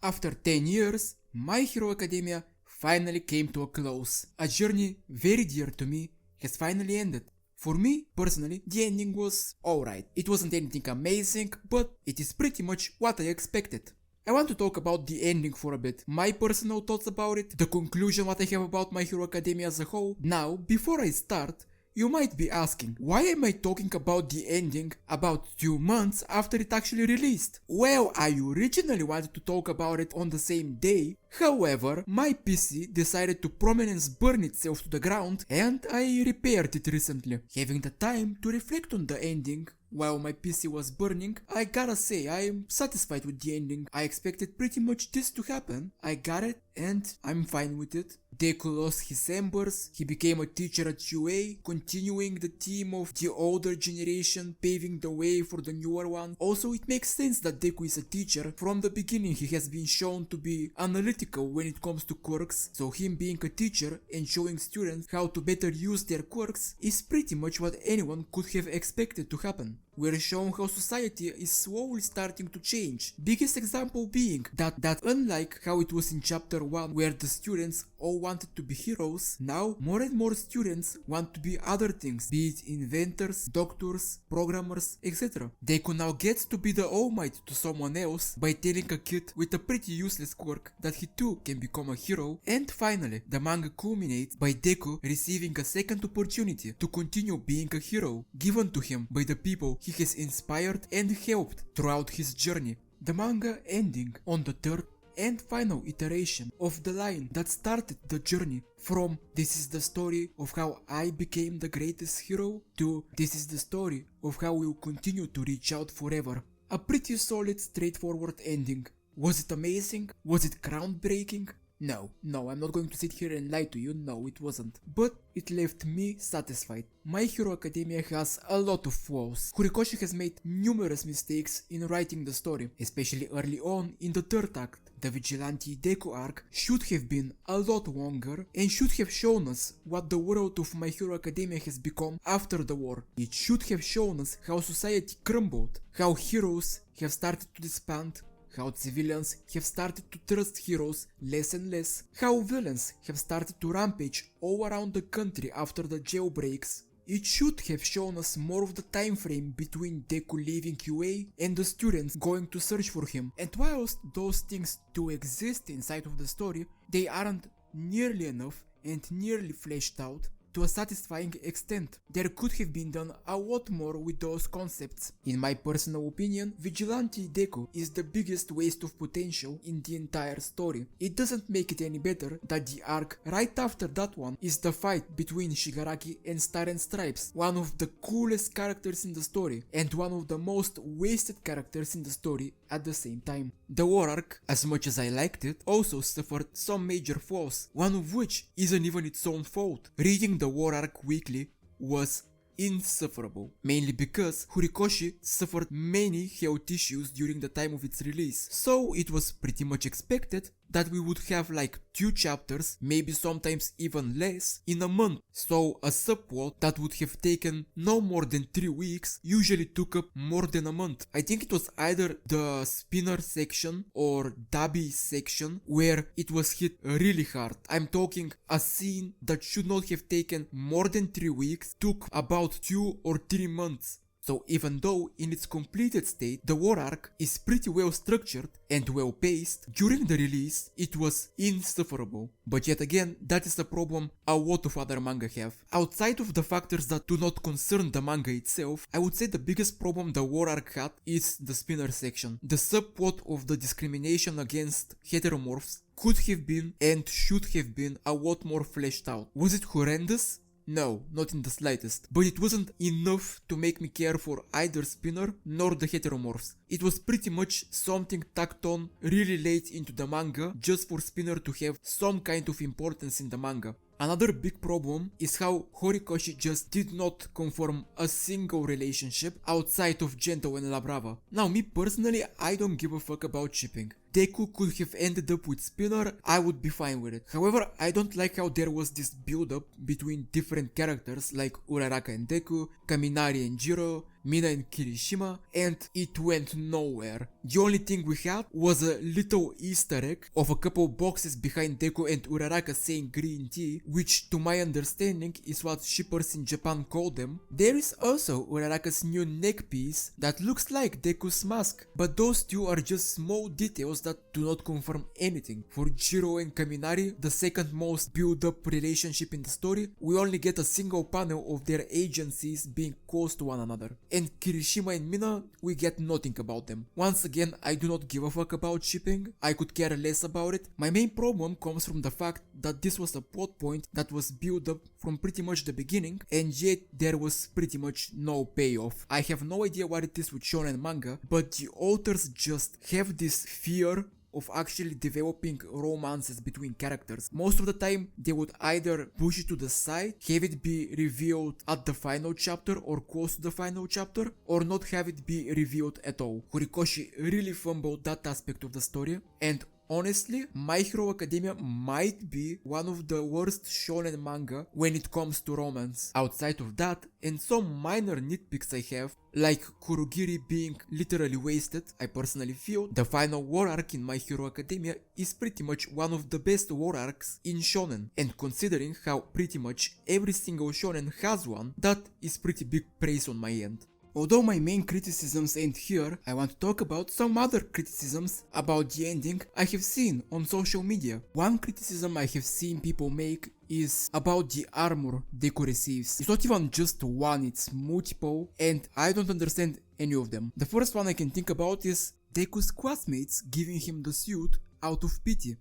After 10 years, My Hero Academia finally came to a close. A journey very dear to me has finally ended. For me, personally, the ending was alright. It wasn't anything amazing, but it is pretty much what I expected. I want to talk about the ending for a bit, my personal thoughts about it, the conclusion what I have about My Hero Academia as a whole. Now, before I start, you might be asking, why am I talking about the ending about 2 months after it actually released? Well, I originally wanted to talk about it on the same day, however, my PC decided to prominence burn itself to the ground and I repaired it recently. Having the time to reflect on the ending while my PC was burning, I gotta say I am satisfied with the ending. I expected pretty much this to happen. I got it and I'm fine with it. Deku lost his embers, he became a teacher at UA, continuing the theme of the older generation, paving the way for the newer one. Also, it makes sense that Deku is a teacher. From the beginning he has been shown to be analytical when it comes to quirks, so him being a teacher and showing students how to better use their quirks is pretty much what anyone could have expected to happen. We're shown how society is slowly starting to change. Biggest example being that unlike how it was in chapter 1 where the students all wanted to be heroes, now more and more students want to be other things, be it inventors, doctors, programmers, etc. Deku now gets to be the All Might to someone else by telling a kid with a pretty useless quirk that he too can become a hero. And finally, the manga culminates by Deku receiving a second opportunity to continue being a hero, given to him by the people he has inspired and helped throughout his journey. The manga ending on the third and final iteration of the line that started the journey from "this is the story of how I became the greatest hero" to "this is the story of how we'll continue to reach out forever." A pretty solid, straightforward ending. Was it amazing? Was it groundbreaking? No, I'm not going to sit here and lie to you, no it wasn't. But it left me satisfied. My Hero Academia has a lot of flaws. Horikoshi has made numerous mistakes in writing the story, especially early on in the third act. The Vigilante Deku arc should have been a lot longer and should have shown us what the world of My Hero Academia has become after the war. It should have shown us how society crumbled, how heroes have started to disband, how civilians have started to trust heroes less and less, how villains have started to rampage all around the country after the jailbreaks. It should have shown us more of the time frame between Deku leaving UA and the students going to search for him. And whilst those things do exist inside of the story, they aren't nearly enough and nearly fleshed out to a satisfying extent. There could have been done a lot more with those concepts. In my personal opinion, Vigilante Deku is the biggest waste of potential in the entire story. It doesn't make it any better that the arc right after that one is the fight between Shigaraki and Star and Stripes, one of the coolest characters in the story and one of the most wasted characters in the story at the same time. The war arc, as much as I liked it, also suffered some major flaws, one of which isn't even its own fault. Reading the war arc weekly was insufferable, mainly because Horikoshi suffered many health issues during the time of its release, so it was pretty much expected that we would have like 2 chapters, maybe sometimes even less, in a month. So a subplot that would have taken no more than 3 weeks usually took up more than a month. I think it was either the Spinner section or Dabi section where it was hit really hard. I'm talking a scene that should not have taken more than 3 weeks took about 2 or 3 months. So even though in its completed state the war arc is pretty well structured and well paced, during the release it was insufferable. But yet again, that is a problem a lot of other manga have. Outside of the factors that do not concern the manga itself, I would say the biggest problem the war arc had is the Spinner section. The subplot of the discrimination against heteromorphs could have been and should have been a lot more fleshed out. Was it horrendous? No, not in the slightest, but it wasn't enough to make me care for either Spinner nor the heteromorphs. It was pretty much something tacked on really late into the manga just for Spinner to have some kind of importance in the manga. Another big problem is how Horikoshi just did not confirm a single relationship outside of Gento and La Brava. Now me personally, I don't give a fuck about shipping. Deku could have ended up with Spinner, I would be fine with it. However, I don't like how there was this build up between different characters like Uraraka and Deku, Kaminari and Jiro, Mina and Kirishima, and it went nowhere. The only thing we had was a little Easter egg of a couple boxes behind Deku and Uraraka saying green tea, which to my understanding is what shippers in Japan call them. There is also Uraraka's new neck piece that looks like Deku's mask, but those two are just small details that do not confirm anything. For Jiro and Kaminari, the second most build-up relationship in the story, we only get a single panel of their agencies being close to one another. And Kirishima and Mina, we get nothing about them. Once again, I do not give a fuck about shipping, I could care less about it. My main problem comes from the fact that this was a plot point that was built up from pretty much the beginning, and yet there was pretty much no payoff. I have no idea what it is with shonen manga, but the authors just have this fear of actually developing romances between characters. Most of the time, they would either push it to the side, have it be revealed at the final chapter or close to the final chapter, or not have it be revealed at all. Horikoshi really fumbled that aspect of the story, and honestly, My Hero Academia might be one of the worst shonen manga when it comes to romance. Outside of that, and some minor nitpicks I have, like Kurogiri being literally wasted, I personally feel the final war arc in My Hero Academia is pretty much one of the best war arcs in shonen, and considering how pretty much every single shonen has one, that is pretty big praise on my end. Although my main criticisms end here, I want to talk about some other criticisms about the ending I have seen on social media. One criticism I have seen people make is about the armor Deku receives. It's not even just one, it's multiple, and I don't understand any of them. The first one I can think about is Deku's classmates giving him the suit out of pity.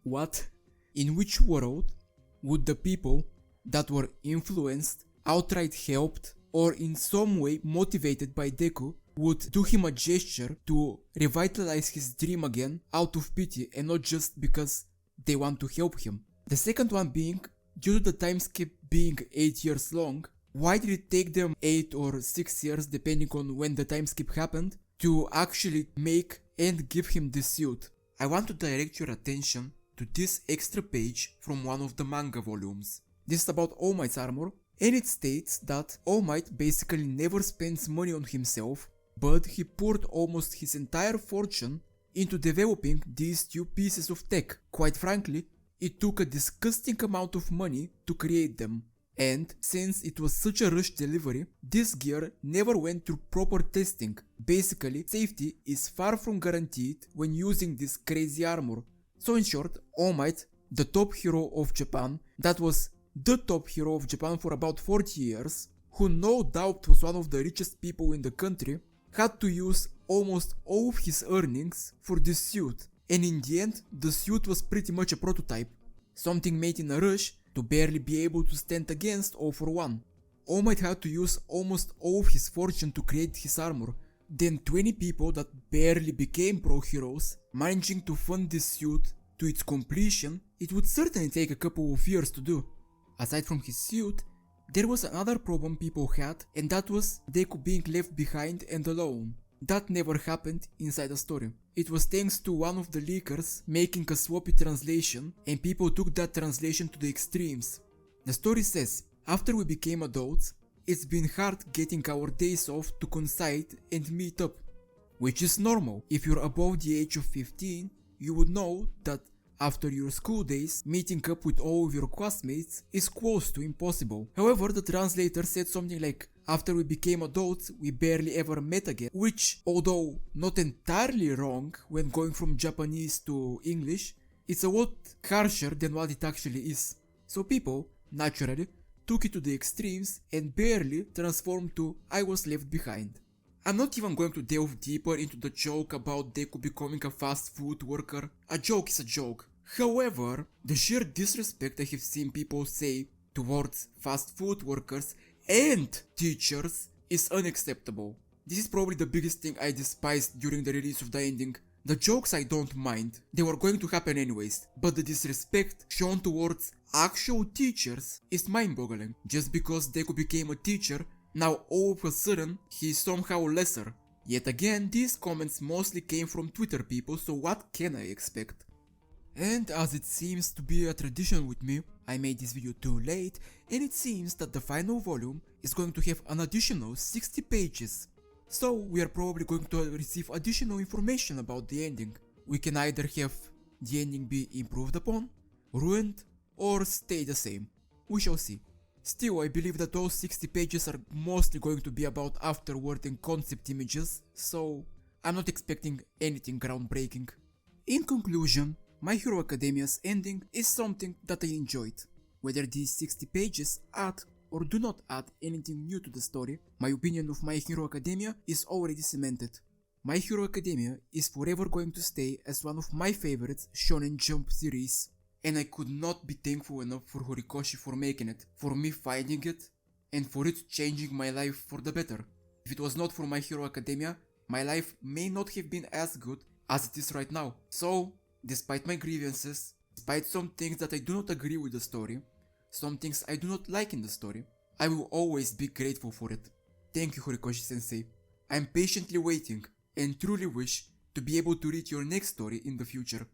What? In which world would the people that were influenced, outright helped, or in some way motivated by Deku would do him a gesture to revitalize his dream again out of pity and not just because they want to help him? The second one being, due to the time skip being 8 years long, why did it take them 8 or 6 years depending on when the time skip happened to actually make and give him this suit? I want to direct your attention to this extra page from one of the manga volumes. This is about All Might's armor, and it states that All Might basically never spends money on himself, but he poured almost his entire fortune into developing these two pieces of tech. Quite frankly, it took a disgusting amount of money to create them, and since it was such a rushed delivery, this gear never went through proper testing. Basically, safety is far from guaranteed when using this crazy armor. So in short, All Might, the top hero of Japan, that was the top hero of Japan for about 40 years, who no doubt was one of the richest people in the country, had to use almost all of his earnings for this suit, and in the end, the suit was pretty much a prototype, something made in a rush to barely be able to stand against All for One. All Might had to use almost all of his fortune to create his armor, then 20 people that barely became pro heroes managing to fund this suit to its completion. It would certainly take a couple of years to do. Aside from his suit, there was another problem people had, and that was Deku being left behind and alone. That never happened inside the story. It was thanks to one of the leakers making a sloppy translation, and people took that translation to the extremes. The story says, after we became adults, it's been hard getting our days off to coincide and meet up. Which is normal. If you're above the age of 15, you would know that after your school days, meeting up with all of your classmates is close to impossible. However, the translator said something like, after we became adults, we barely ever met again, which, although not entirely wrong when going from Japanese to English, it's a lot harsher than what it actually is. So people, naturally, took it to the extremes and barely transformed to I was left behind. I'm not even going to delve deeper into the joke about Deku becoming a fast food worker. A joke is a joke. However, the sheer disrespect I have seen people say towards fast food workers and teachers is unacceptable. This is probably the biggest thing I despised during the release of the ending. The jokes I don't mind, they were going to happen anyways, but the disrespect shown towards actual teachers is mind-boggling. Just because Deku became a teacher, now all of a sudden he is somehow lesser. Yet again, these comments mostly came from Twitter people, so what can I expect? And as it seems to be a tradition with me, I made this video too late, and it seems that the final volume is going to have an additional 60 pages. So we are probably going to receive additional information about the ending. We can either have the ending be improved upon, ruined, or stay the same. We shall see. Still, I believe that those 60 pages are mostly going to be about afterward and concept images, so I'm not expecting anything groundbreaking. In conclusion, My Hero Academia's ending is something that I enjoyed. Whether these 60 pages add or do not add anything new to the story, my opinion of My Hero Academia is already cemented. My Hero Academia is forever going to stay as one of my favorites Shonen Jump series, and I could not be thankful enough for Horikoshi for making it, for me finding it, and for it changing my life for the better. If it was not for My Hero Academia, my life may not have been as good as it is right now. So, despite my grievances, despite some things that I do not agree with the story, some things I do not like in the story, I will always be grateful for it. Thank you, Horikoshi-sensei. I am patiently waiting and truly wish to be able to read your next story in the future.